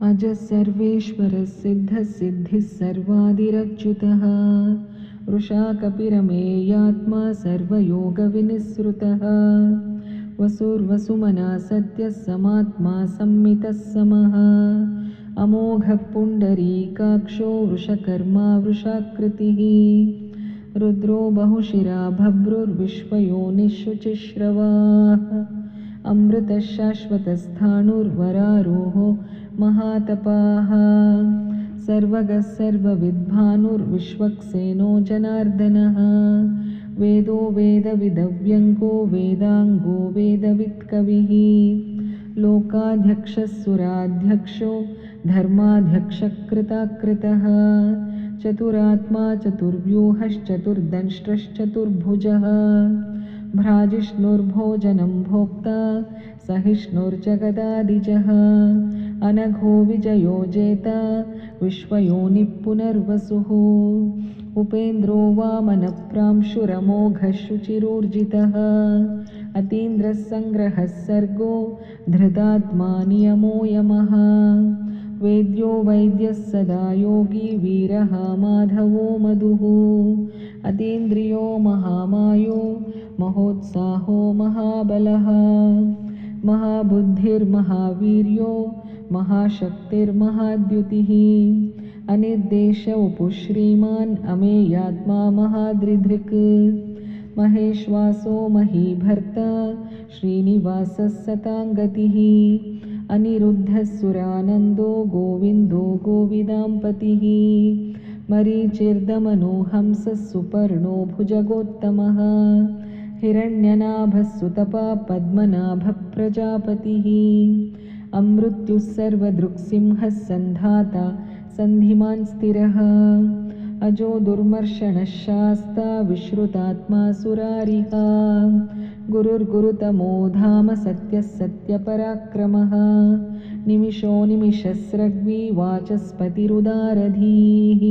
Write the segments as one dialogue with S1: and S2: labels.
S1: अजः सर्वेश्वरः सिद्धः सिद्धिः सर्वादिरच्युतः वृषा कपिरमेयात्मा सर्वयोगविनिःसृतः वसुर्वसुमना सत्यः समात्मा सम्मितः समः अमोघः पुण्डरीकाक्षो वृषकर्मा वृषाकृतिः रुद्रो बहुशिरा भभ्रुर्विश्वयोनिःशुचिश्रवाः अमृतः शाश्वतस्थाणुर्वरारोहो महातपाः सर्वगः सर्वविद्भानुर्विश्वक्सेनो जनार्दनः वेदो वेदविदव्यङ्को वेदाङ्गो वेदवित्कविः लोकाध्यक्षः सुराध्यक्षो धर्माध्यक्षकृताकृतः चतुरात्मा चतुर्व्यूहश्चतुर्दंष्ट्रश्चतुर्भुजः भ्राजिष्णुर्भोजनं भोक्ता सहिष्णुर्जगदादिजः अनघो विजयो जेता विश्वयोनिः पुनर्वसुः उपेन्द्रो वामनप्रांशुरमोघः शुचिरोर्जितः अतीन्द्रः सङ्ग्रहः सर्गो धृतात्मा नियमो यमः वेद्यो वैद्यः सदा योगी वीरः माधवो मधुः अतीन्द्रियो महामायो महोत्साहो महाबलः महाबुद्धिर्महावीर्यो महाशक्तिर्महाद्युतिः अनिर्देश उपुश्रीमान् अमेयात्मा महादृधृक् महेश्वासो महीभर्ता श्रीनिवासः सताङ्गतिः अनिरुद्धः सुरानन्दो गोविन्दो गोविदाम्पतिः मरीचिर्दमनो हंसः सुपर्णो भुजगोत्तमः हिरण्यनाभः सुतपा पद्मनाभः प्रजापतिः अमृत्युः सर्वदृक्सिंहः सन्धाता सन्धिमान् स्थिरः अजो दुर्मर्षणः शास्ता विश्रुतात्मा सुरारिः गुरुर्गुरुतमो धाम सत्यः सत्यपराक्रमः निमिषो निमिषस्रग्वी वाचस्पतिरुदारधीः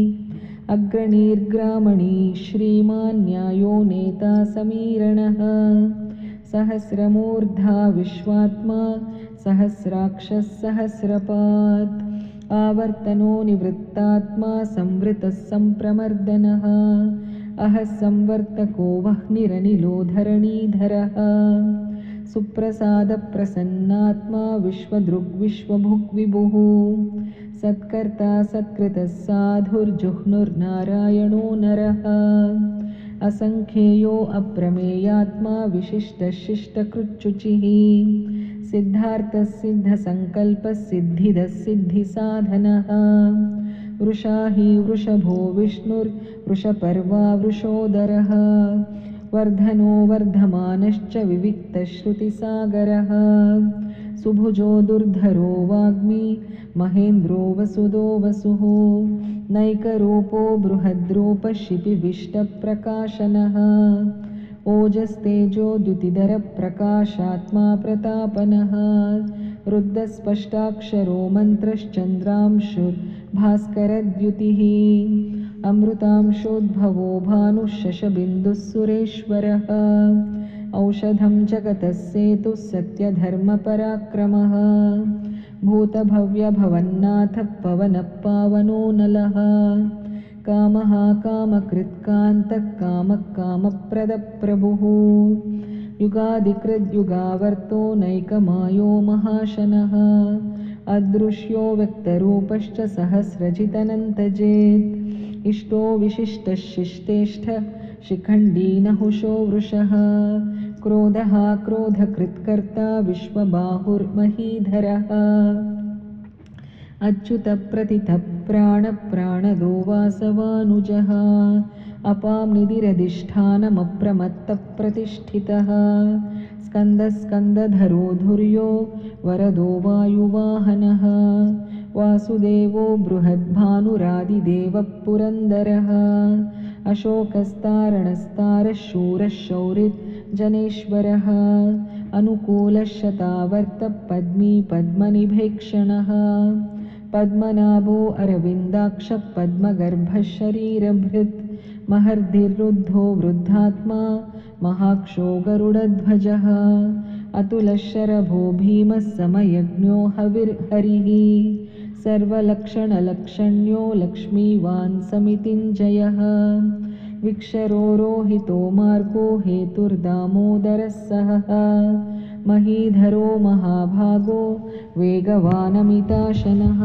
S1: अग्रणीर्ग्रामणी श्रीमान् न्यायो नेता समीरणः सहस्रमूर्धा विश्वात्मा सहस्राक्षः सहस्रपात् आवर्तनो निवृत्तात्मा संवृतः सम्प्रमर्दनः अहः संवर्तको वह्निरनिलो धरणीधरः सुप्रसादप्रसन्नात्मा विश्वदृग्विश्वभुग्विभुः सत्कर्ता सत्कृतः साधुर्जुह्नुर्नारायणो नरः असङ्ख्येयो अप्रमेयात्मा विशिष्टः शिष्टकृच्छुचिः सिद्धार्थः सिद्धसङ्कल्पः सिद्धिदः सिद्धिसाधनः वृषा हि वृषभो विष्णुर्वृषपर्वा वृषोदरः वर्धनो वर्धमानश्च विविक्तश्रुतिसागरः सुभुजो दुर्धरो वाग्मी महेन्द्रो वसुदो वसुः नैकरूपो बृहद्रूपः शिपिविष्टप्रकाशनः ओजस्तेजो द्युतिधरप्रकाशात्मा प्रतापनः रुद्धस्पष्टाक्षरो मन्त्रश्चन्द्रांशुर्भास्करद्युतिः अमृतांशोद्भवो भानुः शशबिन्दुः सुरेश्वरः औषधं जगतः सेतुः सत्यधर्मपराक्रमः भूतभव्यभवन्नाथः पवनः पावनो नलः कामः कामकृत्कान्तः कामः कामप्रदप्रभुः युगादिकृद्युगावर्तो नैकमायो महाशनः अदृश्यो व्यक्तरूपश्च सहस्रजितनन्तजेत् इष्टो विशिष्टः शिष्टेष्ठः शिखण्डी नहुषो वृषः क्रोधः क्रोधकृत्कर्ता विश्वबाहुर्महीधरः अच्युतप्रतिथः प्राणदो वासवानुजः अपां निधिरधिष्ठानमप्रमत्तः प्रतिष्ठितः स्कन्दधरो धुर्यो वरदो वायुवाहनः वासुदेवो बृहद्भानुरादिदेवः पुरन्दरः अशोकस्तारणस्तारः शूरः शौरिर्जनेश्वरः अनुकूलः शतावर्तः पद्मी पद्मनिभेक्षणः पद्मनाभो अरविन्दाक्षः पद्मगर्भः शरीरभृत् महर्धिरुद्धो वृद्धात्मा महाक्षो गरुडध्वजः अतुलशरभो भीमः समयज्ञो हरिः सर्वलक्षणलक्षण्यो लक्ष्मीवान् समितिञ्जयः विक्षरो रोहितो मार्गो हेतुर्दामोदरः सहः महीधरो महाभागो वेगवानमिताशनः